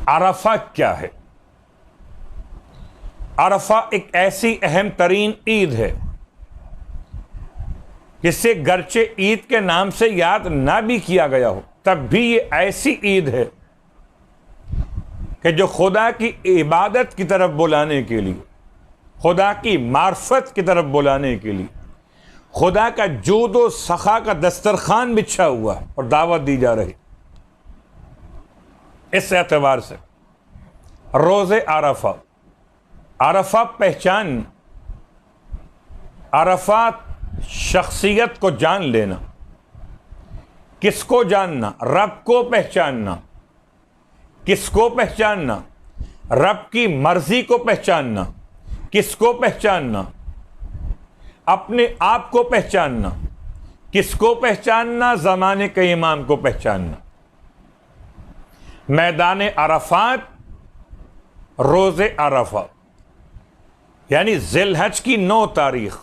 अरफा क्या है? अरफा एक ऐसी अहम तरीन ईद है जिसे गर्चे ईद के नाम से याद ना भी किया गया हो, तब भी ये ऐसी ईद है कि जो खुदा की इबादत की तरफ बुलाने के लिए, खुदा की मार्फत की तरफ बुलाने के लिए, खुदा का जूदो सखा का दस्तरखान बिछा हुआ है और दावत दी जा रही। इस एतबार से रोज़े अरफा, अरफा पहचान, अरफा शख्सियत को जान लेना। किसको जानना? रब को पहचानना। किसको पहचानना? रब की मर्जी को पहचानना। किसको पहचानना? अपने आप को पहचानना। किसको पहचानना? ज़माने के इमाम को पहचानना। मैदान अरफात, रोज़े अरफा, यानी ज़िलहज की 9 तारीख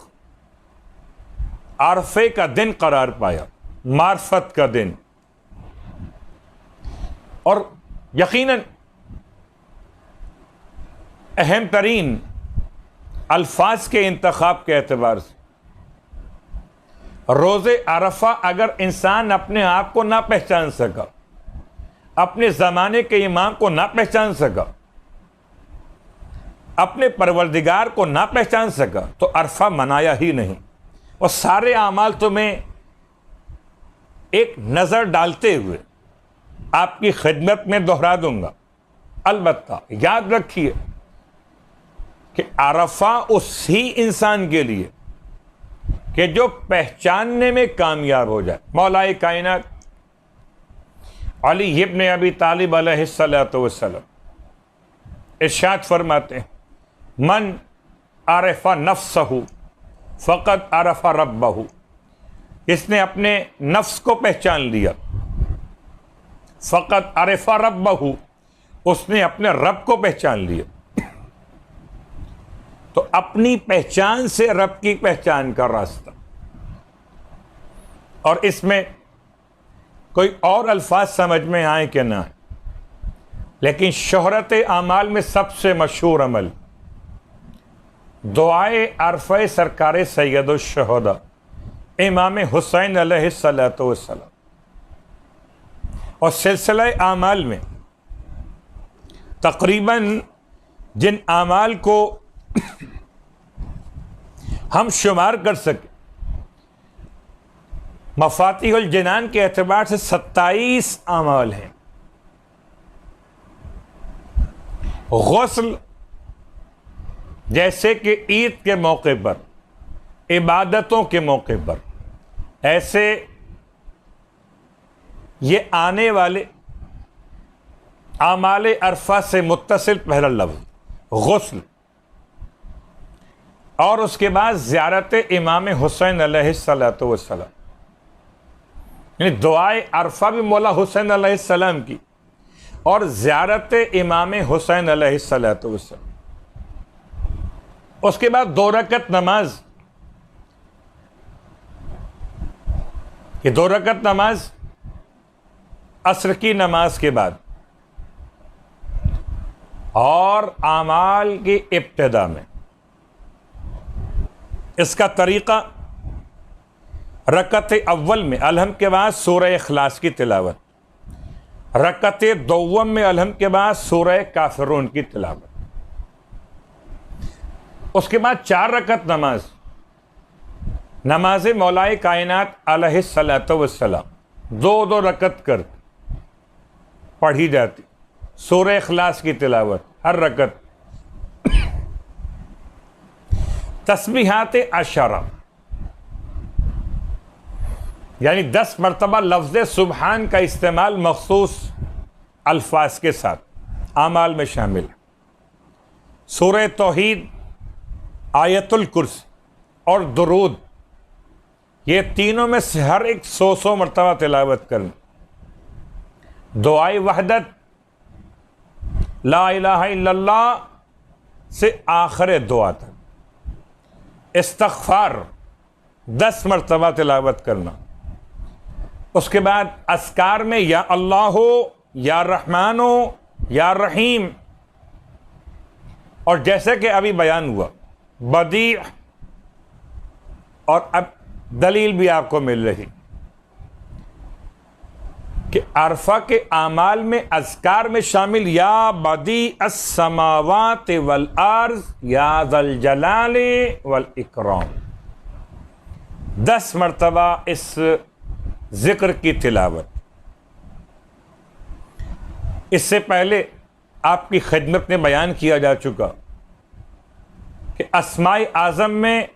अरफे का दिन करार पाया, मार्फत का दिन। और यकीनन अहम तरीन अल्फाज के इंतखाब के एतबार से रोज़े अरफा अगर इंसान अपने आप को ना पहचान सका, अपने ज़माने के इमाम को ना पहचान सका, अपने परवरदिगार को ना पहचान सका, तो अरफा मनाया ही नहीं। और सारे आमाल तो मैं एक नज़र डालते हुए आपकी खिदमत में दोहरा दूंगा। अलबत्ता याद रखिए कि अरफा उसी इंसान के लिए कि जो पहचानने में कामयाब हो जाए। मौलाए कायनात अली इब्न अबी तालिब अलैहिस्सलातु वस्सलाम इरशाद फरमाते हैं, मन आरफा नफ्सहु फ़क़द आरफा रब्बहु। इसने अपने नफ्स को पहचान लिया, फ़क़द आरफा रब्बहु, उसने अपने रब को पहचान लिया। तो अपनी पहचान से रब की पहचान का रास्ता। और इसमें कोई और अल्फाज समझ में आए कि ना, लेकिन शोहरत आमाल में सबसे मशहूर अमल दुआए अरफ़े सरकार सैयदुश शुहदा इमाम हुसैन अलैहिस्सलातु वस्सलाम। और सिलसिला आमाल में तकरीबन जिन आमाल को हम शुमार कर सके, मफातिहुल जिनान के एतबार से 27 आमाल हैं। गुस्ल, जैसे कि ईद के मौके पर, इबादतों के मौके पर, ऐसे ये आने वाले आमाल अरफा से मुत्तसिल पहला लफ्ज़ गुस्ल। और उसके बाद ज़ियारत इमाम हुसैन अलैहिस्सलातु वस्सलाम, यानी दुआए अरफा भी मौला हुसैन अलैहिस्सलाम की और ज़ियारत इमाम हुसैन अलैहिस्सलातु वस्सलाम। उसके बाद 2 रकत नमाज, ये 2 रकत नमाज असर की नमाज के बाद और आमाल की इब्तिदा में। इसका तरीक़ा रकत अव्वल में अलहम के बाद सूरह इखलास की तिलावत, रकत दोवम में अलहम के बाद सूरह काफिरून की तिलावत, उसके बाद 4 रकत नमाज, नमाज मौलाए कायनात अलैहिस्सलातु वस्सलाम 2-2 रकत कर पढ़ी जाती, सूरह इखलास की तिलावत हर रकत, तस्बीहात अशरा, यानी 10 मरतबा लफ्ज़ सुबहान का इस्तेमाल मखसूस अल्फाज के साथ आमाल में शामिल है। सूरह तौहीद, आयतुल कुर्सी और दुरूद, ये तीनों में से हर एक 100 मरतबा तिलावत करना। दुआए वहदत, ला इलाहा इल्लल्लाह से आखिर दुआ तक, इस्तग़फ़ार 10 मरतबा तिलावत करना। उसके बाद अस्कार में या अल्लाह हो, या रहमान हो, या रहीम, और जैसे कि अभी बयान हुआ बदी, और अब दलील भी आपको मिल रही कि अरफा के आमाल में अज़कार में शामिल या बदी अस्समावात वल अर्ज़ या ज़ल जलाले वल इकराम, 10 मरतबा इस जिक्र की तिलावत। इससे पहले आपकी खिदमत में बयान किया जा चुका कि अस्माए आज़म में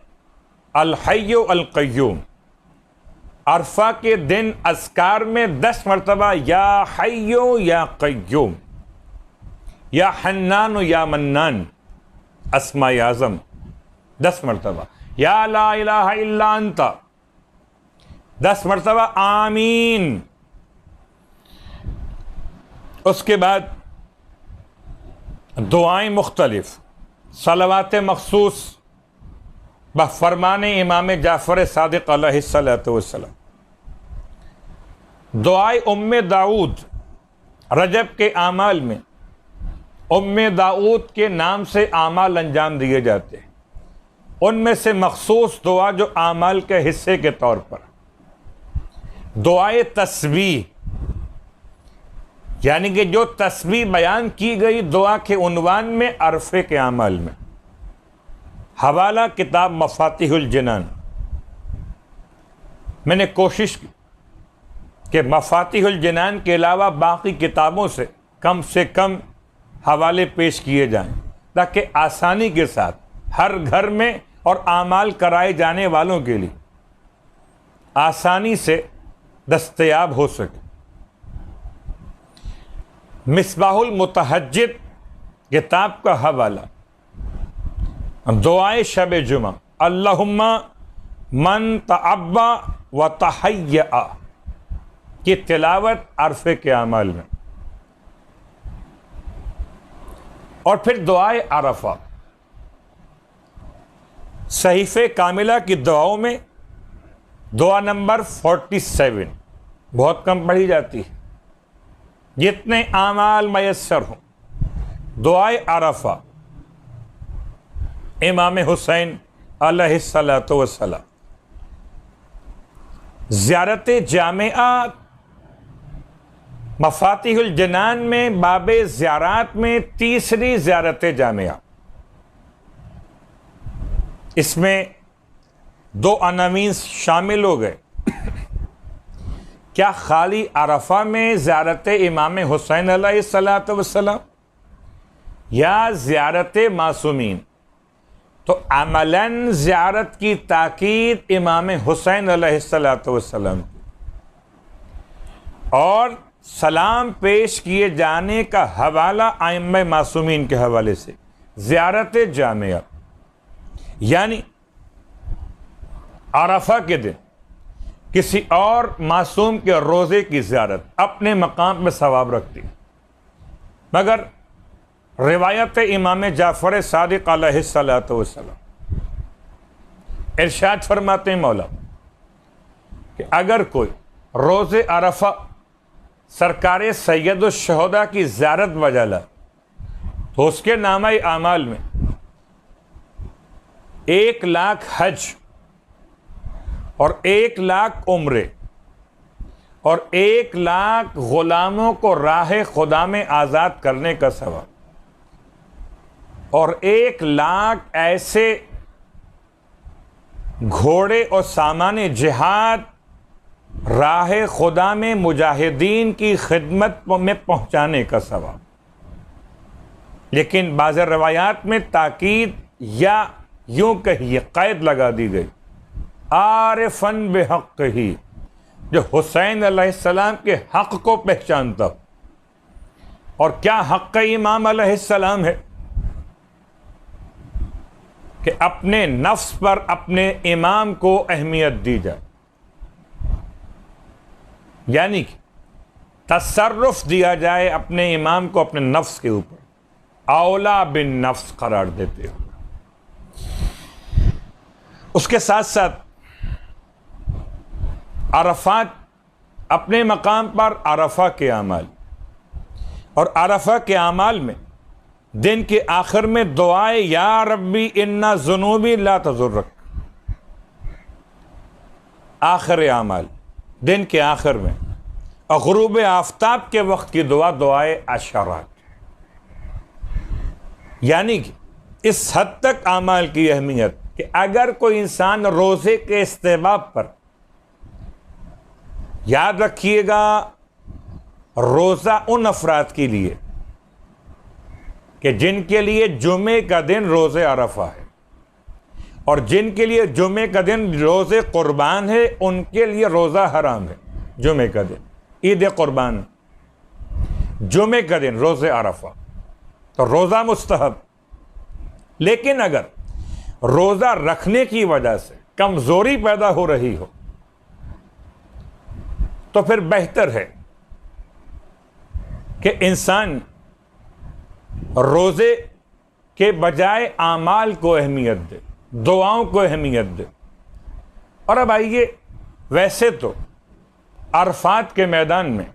अल हय्यु अल क़य्यूम, अरफा के दिन अज़कार में 10 मरतबा या हय्यु या क़य्यूम, या हन्नान या मन्नान, अस्माए आज़म 10 मरतबा, या ला इलाहा इल्ला अंता 10 मरतबा, आमीन। उसके बाद दुआएं मुख्तलिफ, सलवात मखसूस बफ़रमान इमाम जाफ़र सादिक़ अलैहिस्सलातु वस्सलाम, दुआए उम्मे दाऊद, रजब के आमाल में उम्मे दाऊद के नाम से आमाल अंजाम दिए जाते हैं, उनमें से मखसूस दुआ जो आमाल के हिस्से के तौर पर दुआए तस्बीह, यानी कि जो तस्बीह बयान की गई दुआ के उन्वान में अरफे के आमाल में। हवाला किताब मफातिहुल जिनान। मैंने कोशिश की कि मफातिहुल जिनान के अलावा बाकी किताबों से कम हवाले पेश किए जाएं, ताकि आसानी के साथ हर घर में और आमाल कराए जाने वालों के लिए आसानी से दस्तयाब हो सके। मिसबाहुल मुतहज्जिद किताब का हवाला दुआए शब जुमा, अल्लाहुम्मा मन तअब्बा व तहय्या की तिलावत अरफे के अमाल में। और फिर दुआए अरफा, सहीफ़े कामिला की दुआओं में दुआ नंबर 47 बहुत कम पढ़ी जाती है, जितने आमाल मयस्सर हों। दुआए अरफा इमाम हुसैन अलैहिस्सलातु वस्सलाम, ज़ियारत जामिआ मफातिहुल जनान में बाबे ज़ियारात में तीसरी ज़ियारत जामिआ। इसमें 2 अनामीन शामिल हो गए। क्या खाली अरफा में ज़ियारत इमाम हुसैन अलैहिस्सलातु वस्सलाम या ज़ियारत मासूमीन? तो अमलन ज़ियारत की ताकीद इमाम हुसैन अलैहिस्सलातु वस्सलाम की, और सलाम पेश किए जाने का हवाला आइम्मा मासूमीन के हवाले से ज़ियारत जामिया, यानी अरफा के दिन किसी और मासूम के रोज़े की ज़ियारत अपने मकाम में सवाब रखती, मगर रिवायत इमाम जाफ़र सादिक़ अलैहिस्सलातु वस्सलाम इरशाद फरमाते हैं मौला कि अगर कोई रोज़े अरफा सरकार सैयदुश शुहदा की ज़ियारत बजाला तो उसके नामा आमाल में 1 लाख हज और 1 लाख उम्रे और 1 लाख गुलामों को राह खुदा में आज़ाद करने का सवाब और 1 लाख ऐसे घोड़े और सामाने जिहाद राह खुदा में मुजाहिदीन की खिदमत में पहुंचाने का सवाब। लेकिन बाज़ रवायात में ताकीद या यूं कहिए कैद लगा दी गई, आरिफन बेहक़ ही, जो हुसैन अलैहिस्सलाम के हक़ को पहचानता। और क्या हक़ इमाम अलैहिस्सलाम है कि अपने नफ्स पर अपने इमाम को अहमियत दी जाए, यानी कि तसर्रुफ दिया जाए अपने इमाम को अपने नफ्स के ऊपर, औला बिन नफ्स करार देते हो। उसके साथ साथ अरफात अपने मकाम पर अरफा के अमाल और अरफा के आमाल में दिन के आखिर में दुआए या रब्बी इन्ना जुनूबी ला तजुर्रक, आखिर आमाल दिन के आखिर में, और गुरूब आफ्ताब के वक्त की दुआ दुआए अशरात। यानी कि इस हद तक आमाल की अहमियत कि अगर कोई इंसान रोज़े के इस्तेबाब पर, याद रखिएगा रोज़ा उन अफराद के लिए कि जिनके लिए जुमे का दिन रोज़े अरफा है, और जिनके लिए जुमे का दिन रोज़े कुर्बान है उनके लिए रोज़ा हराम है। जुमे का दिन ईद कुर्बान, जुमे का दिन रोज़े अरफा, तो रोज़ा मुस्तहब। लेकिन अगर रोज़ा रखने की वजह से कमज़ोरी पैदा हो रही हो तो फिर बेहतर है कि इंसान रोज़े के बजाय आमाल को अहमियत दे, दुआओं को अहमियत दे। और अब आइए, वैसे तो अरफात के मैदान में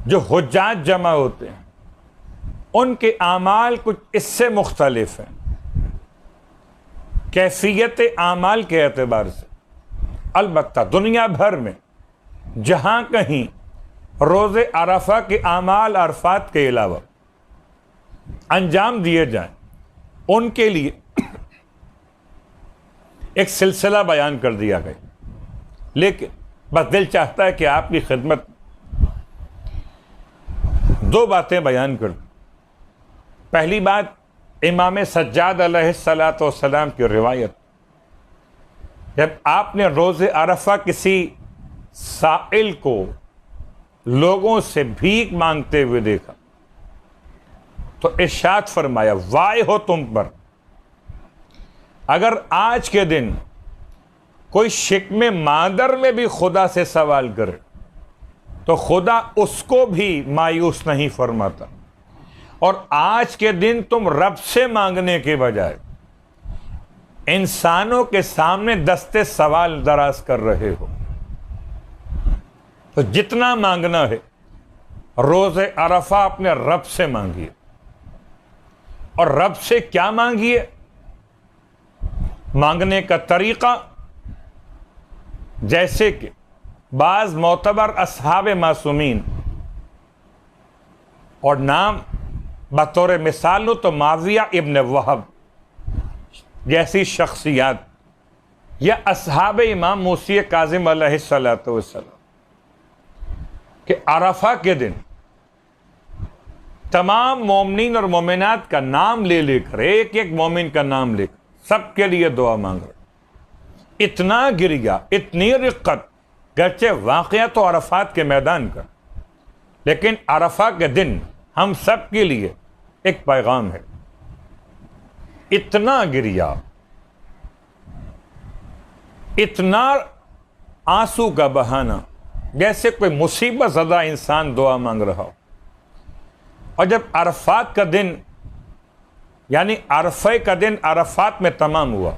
जो हुज्जाज जमा होते हैं उनके आमाल कुछ इससे मुख्तलिफ हैं, कैफियत आमाल के एतबार से। अलबत्ता दुनिया भर में जहाँ कहीं रोज़े अरफा के आमाल अरफात के अलावा अंजाम दिए जाएं, उनके लिए एक सिलसिला बयान कर दिया गया। लेकिन बस दिल चाहता है कि आपकी खिदमत दो बातें बयान कर दूं। पहली बात, इमाम सज्जाद अलैहिस्सलातु वस्सलाम की रिवायत, जब आपने रोज़े अरफा किसी साइल को लोगों से भीख मांगते हुए देखा तो इरशाद फरमाया, वाय हो तुम पर, अगर आज के दिन कोई शिकमे मादर में भी खुदा से सवाल करे तो खुदा उसको भी मायूस नहीं फरमाता, और आज के दिन तुम रब से मांगने के बजाय इंसानों के सामने दस्ते सवाल दराज कर रहे हो। तो जितना मांगना है रोज़े अरफा अपने रब से मांगिए। और रब से क्या मांगिए? मांगने का तरीका, जैसे कि बाज़ मोतबर असहाब मासूमीन, और नाम बतौर मिसाल लो तो माविया इब्न वहब जैसी शख्सियात, या असहाब इमाम मूसी काज़िम अलैहिस्सलातु वस्सलाम, कि अरफा के दिन तमाम मोमिनीन और मोमिनात का नाम ले लेकर, एक एक मोमिन का नाम लेकर सबके लिए दुआ मांग रहे। इतना गिरिया, इतनी रिक्कत, गरचे वाक़या तो अरफात के मैदान का, लेकिन अरफा के दिन हम सब के लिए एक पैगाम है। इतना गिरिया, इतना आंसू का बहाना, जैसे कोई मुसीबत ज़दा इंसान दुआ मांग रहा हो। और जब अरफात का दिन, यानी अरफे का दिन अरफात में तमाम हुआ,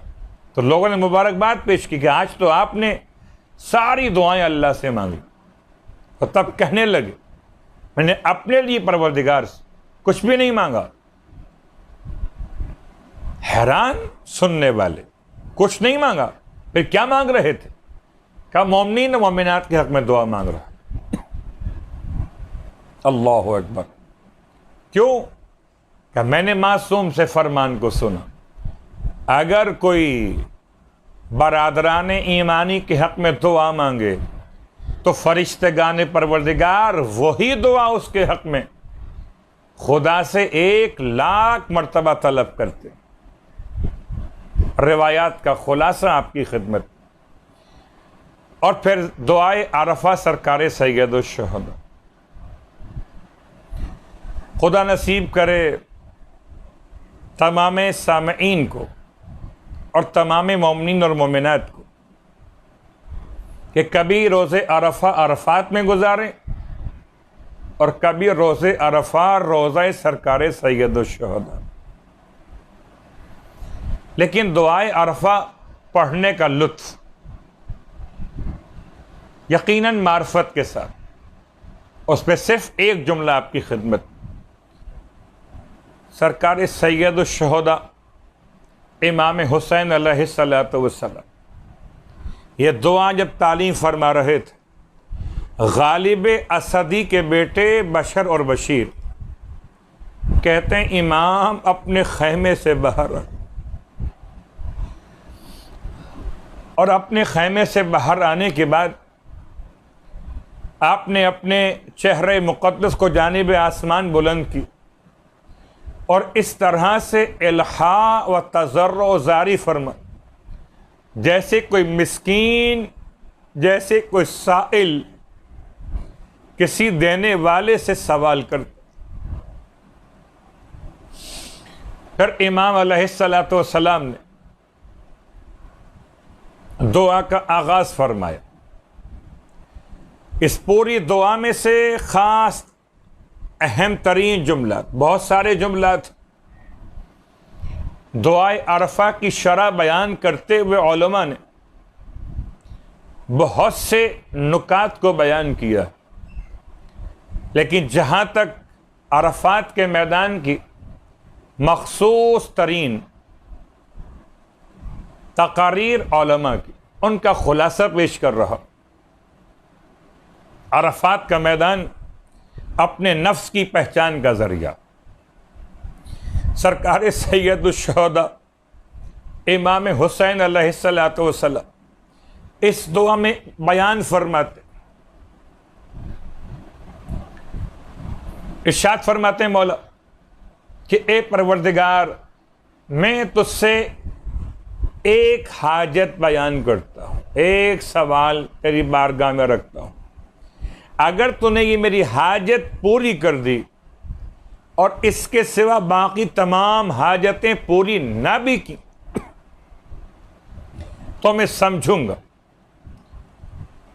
तो लोगों ने मुबारकबाद पेश की कि आज तो आपने सारी दुआएं अल्लाह से मांगी। और तब कहने लगे, मैंने अपने लिए परवरदिगार से कुछ भी नहीं मांगा। हैरान सुनने वाले, कुछ नहीं मांगा, फिर क्या मांग रहे थे? कहा मोमिनीन मोमिनात के हक में दुआ मांग रहा है। अल्लाहु अकबर। क्यों? क्या मैंने मासूम से फरमान को सुना, अगर कोई बरादरान ईमानी के हक में दुआ मांगे तो फरिश्तेगान परवरदिगार वही दुआ उसके हक में खुदा से 1,00,000 मरतबा तलब करते। रिवायात का खुलासा आपकी खिदमत। और फिर दुआए अरफा सरकार सैयद शुहदा। खुदा नसीब करे तमाम सामईन को और तमाम मोमिनीन और मोमिनात को कि कभी रोज़े अरफा अरफात में गुजारें और कभी रोज़े अरफा रोज़ा सरकार सैयद शुहदा। लेकिन दुआए अरफा पढ़ने का लुत्फ़ यकीनन मार्फत के साथ, उस पर सिर्फ एक जुमला आपकी खिदमत। सरकार सैयद शुहदा इमाम हुसैन अलैहिस्सलातु वस्सलाम ये दुआ जब तालीम फरमा रहे थे, गालिब असदी के बेटे बशर और बशीर कहते हैं इमाम अपने खैमे से बाहर और अपने खैमे से बाहर आने के बाद आपने अपने चेहरे मुक़द्दस को जानिब आसमान बुलंद की और इस तरह से इल्हा व तज़र्रो जारी फरमा, जैसे कोई मिस्कीन, जैसे कोई साइल किसी देने वाले से सवाल करता। फिर इमाम अलैहिस्सलातु वस्सलाम ने दुआ का आगाज फरमाया। इस पूरी दुआ में से खास अहम तरीन जुमला, बहुत सारे जुमला थे, दुआए अरफा की शरह बयान करते हुए उलमा ने बहुत से नुकात को बयान किया, लेकिन जहाँ तक अरफात के मैदान की मखसूस तरीन तकारीर उलमा की, उनका खुलासा पेश कर रहा। अरफात का मैदान अपने नफ्स की पहचान का जरिया। सरकार सैयद शुहदा इमाम हुसैन अलैहिस्सलातु वस्सलाम इस दुआ में बयान फरमाते, इरशाद फरमाते हैं मौला कि ए परवरदिगार, मैं तुझसे एक हाजत बयान करता हूँ, एक सवाल तेरी बारगाह में रखता हूँ। अगर तूने ये मेरी हाजत पूरी कर दी और इसके सिवा बाकी तमाम हाजतें पूरी ना भी की तो मैं समझूंगा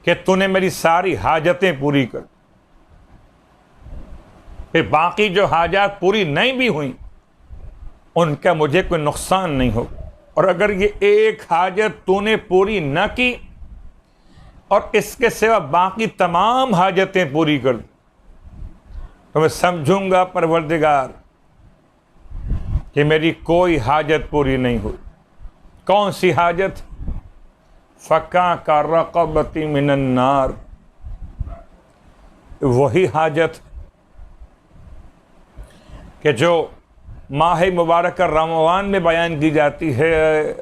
कि तूने मेरी सारी हाजतें पूरी कर। फिर बाकी जो हाजात पूरी नहीं भी हुई उनका मुझे कोई नुकसान नहीं होगा। और अगर ये एक हाजत तूने पूरी न की और इसके सिवा बाकी तमाम हाजतें पूरी कर दी तो मैं समझूंगा परवरदिगार कि मेरी कोई हाजत पूरी नहीं हुई। कौन सी हाजत? फ़का का रक़बती मिनन नार, वही हाजत कि जो माह मुबारक रमज़ान में बयान की जाती है।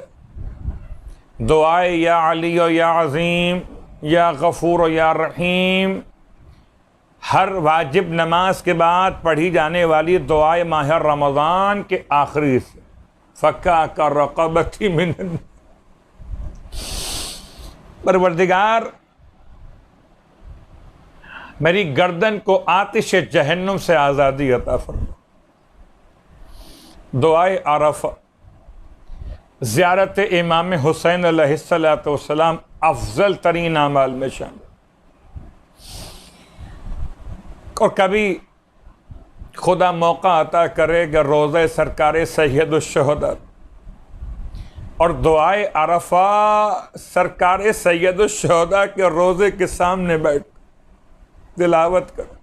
दुआए या अली या अज़ीम या गफ़ूर या रहीम, हर वाजिब नमाज के बाद पढ़ी जाने वाली दुआए माह रमज़ान के आखिरी से, फ़का का रक़बती मिनन। परवरदिगार, मेरी गर्दन को आतिश जहन्नुम से आज़ादी अता फरमा। दुआए अरफा ज़ियारत इमाम हुसैन अलैहिस्सलातु वस्सलाम अफजल तरीन अमाल में शामिल। और कभी खुदा मौका अता करेगा रोज़े सरकार सैयद शुहदा और दुआए अरफा सरकार सैयद शुहदा के रोज़े के सामने बैठ तिलावत कर